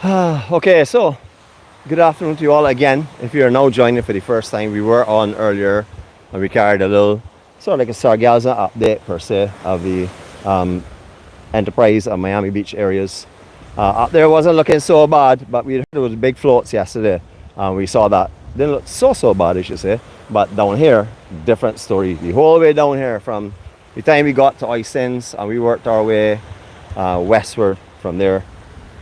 Okay, so good afternoon to you all again. If you're now joining for the first time, we were on earlier and we carried a little sort of like a Sargassum update per se of the Enterprise and Miami Beach areas. Up there wasn't looking so bad, but we heard there was big floats yesterday. We saw that. Didn't look so bad, I should say. But down here, different story. The whole way down here from the time we got to Oistins and we worked our way westward from there,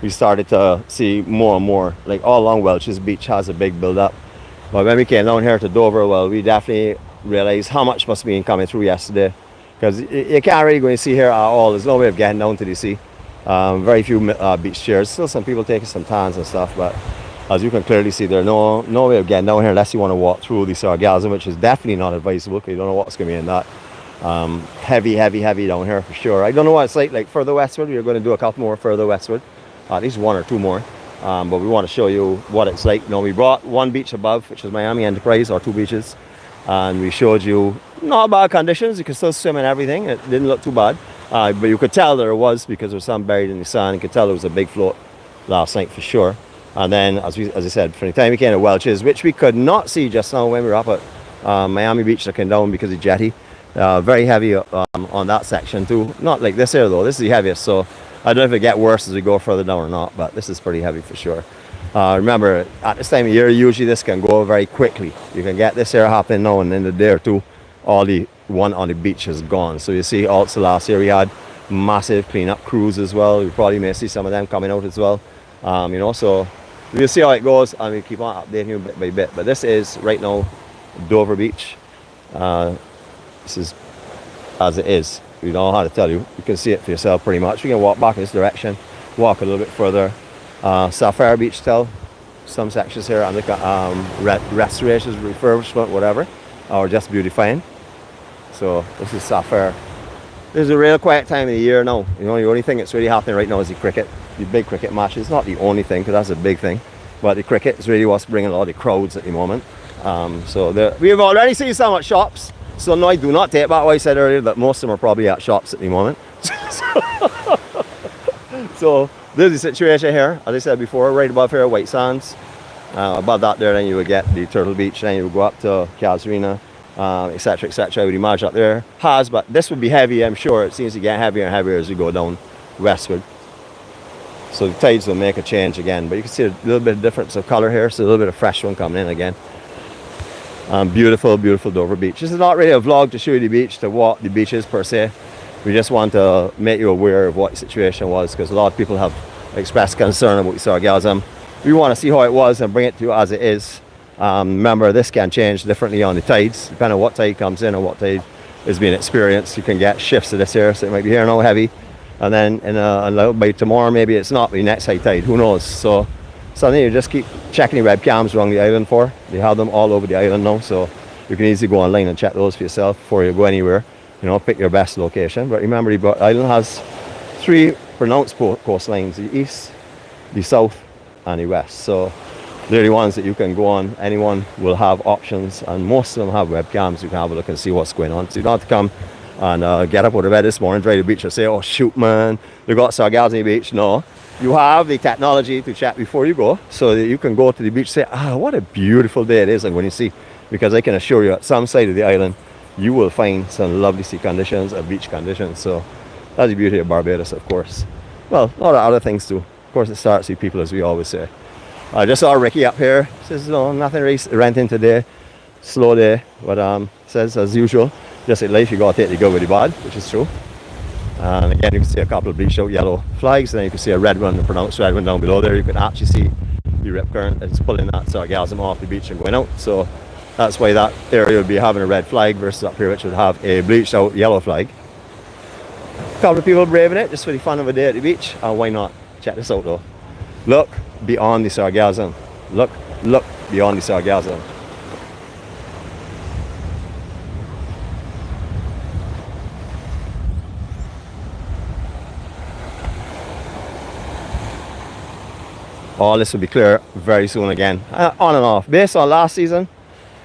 we started to see more and more, like all along Welch's Beach has a big build up. But when we came down here to Dover, well, we definitely realized how much must be coming through yesterday, because you can't really go and see here at all. There's no way of getting down to the sea. Very few beach chairs. Still some people taking some tans and stuff, but as you can clearly see, there's no way of getting down here unless you want to walk through the Sargassum, which is definitely not advisable because you don't know what's going to be in that. Heavy down here for sure. I don't know what it's like further westward. We're going to do a couple more further westward, at least one or two more. But we want to show you what it's like. You know, we brought one beach above, which is Miami Enterprise, or two beaches, and we showed you not bad conditions. You could still swim and everything. It didn't look too bad, but you could tell there was, because there was some buried in the sand. You could tell there was a big float last night for sure. And then, as I said, from the time we came to Welch's, which we could not see just now when we were up at Miami Beach looking down because of jetty, very heavy on that section too. Not like this here though. This is the heaviest, so I don't know if it gets worse as we go further down or not, but this is pretty heavy for sure. Remember, at this time of year, usually this can go very quickly. You can get this here happening now, and in a day or two, all the one on the beach is gone. So you see, also last year we had massive cleanup crews as well. We probably may see some of them coming out as well. So we'll see how it goes, and we'll keep on updating you bit by bit. But this is right now Dover Beach. This is as it is. We don't know how to tell you. You can see it for yourself pretty much. We can walk back in this direction, walk a little bit further. Sapphire Beach still, some sections here, and restorations, refurbishment, whatever, or just beautifying. So this is Sapphire. This is a real quiet time of the year now. You know, the only thing that's really happening right now is the cricket. The big cricket matches. Not the only thing, because that's a big thing, but the cricket is really what's bringing a lot of crowds at the moment. We've already seen some at shops. So no, I do not take back what I said earlier, that most of them are probably at shops at the moment. So there's the situation here, as I said before, right above here, White Sands. Above that there, then you would get the Turtle Beach, then you would go up to Casuarina, etc., I would imagine up there has, but this would be heavy, I'm sure. It seems to get heavier and heavier as we go down westward. So the tides will make a change again, but you can see a little bit of difference of color here, so a little bit of fresh one coming in again. Beautiful Dover Beach. This is not really a vlog to show you the beach, to walk the beaches per se. We just want to make you aware of what the situation was, because a lot of people have expressed concern about the Sargassum. We want to see how it was and bring it to you as it is. Remember, this can change differently on the tides, depending on what tide comes in and what tide is being experienced. You can get shifts of this here, so it might be here now heavy, and then by tomorrow maybe it's not, the next high tide, who knows. So something you just keep checking the webcams around the island for. They have them all over the island now, so you can easily go online and check those for yourself before you go anywhere. You know, pick your best location. But remember, the island has three pronounced coastlines: the east, the south, and the west. So they're the ones that you can go on. Anyone will have options, and most of them have webcams. You can have a look and see what's going on. So you don't have to come and get up out of bed this morning, drive to the beach and say, "Oh shoot, man, they got Sargassum Beach." No. You have the technology to check before you go, so that you can go to the beach and say, what a beautiful day it is I'm going to see. Because I can assure you, at some side of the island, you will find some lovely sea conditions and beach conditions. So that's the beauty of Barbados, of course. Well, a lot of other things too. Of course, it starts with people, as we always say. I just saw Ricky up here. Says, no, nothing really renting today. Slow day. But says, as usual, just in life, you got to take the good with the bad, which is true. And again, you can see a couple of bleached out yellow flags, and then you can see a red one, a pronounced red one down below there. You can actually see the rip current that's pulling that Sargassum off the beach and going out. So that's why that area would be having a red flag versus up here, which would have a bleached out yellow flag. A couple of people braving it just for the fun of a day at the beach. And why not? Check this out though. Look beyond the Sargassum. Look beyond the Sargassum. All this will be clear very soon again. On and off. Based on last season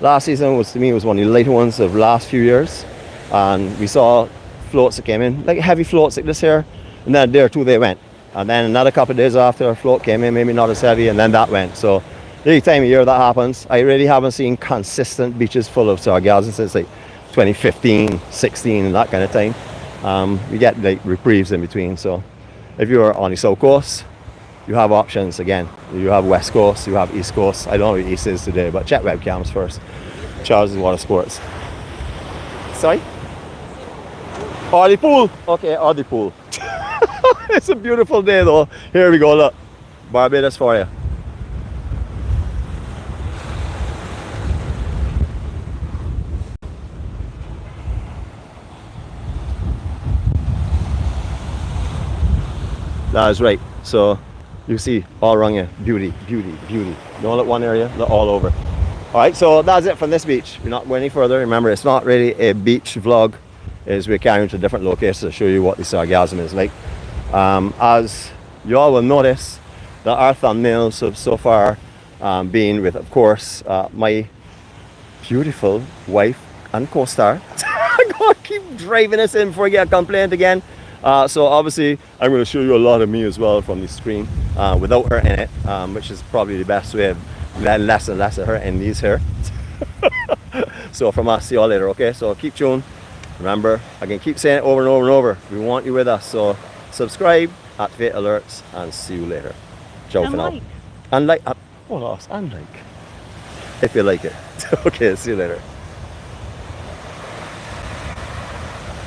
was, to me, was one of the later ones of last few years. And we saw floats that came in, like heavy floats like this here. And then there too they went. And then another couple of days after, a float came in, maybe not as heavy, and then that went. So the time of year that happens, I really haven't seen consistent beaches full of sargassum since like 2015, 16, and that kind of time. We get like reprieves in between. So if you're on the south coast, you have options again. You have west coast, you have east coast. I don't know what east is today, but check webcams first. Charles' Water Sports. Sorry? Oh, the pool. Okay, oh, the pool. It's a beautiful day though. Here we go, look. Barbados for you. That is right. So you see all around you, beauty, beauty, beauty. Don't look one area, look all over. All right, so that's it from this beach. We're not going any further. Remember, it's not really a beach vlog. We're carrying to different locations to show you what the sargassum is like. As you all will notice, that our thumbnails have so far been with, of course, my beautiful wife and co-star. I'm going to keep driving us in before I get a complaint again. So obviously, I'm going to show you a lot of me as well from the screen without her in it, which is probably the best way of letting less and less of her in these here. So from us, see you all later, okay? So keep tuned. Remember, I can keep saying it over and over and over. We want you with us. So subscribe, activate alerts, and see you later. Ciao for now. And like, if you like it. Okay, see you later.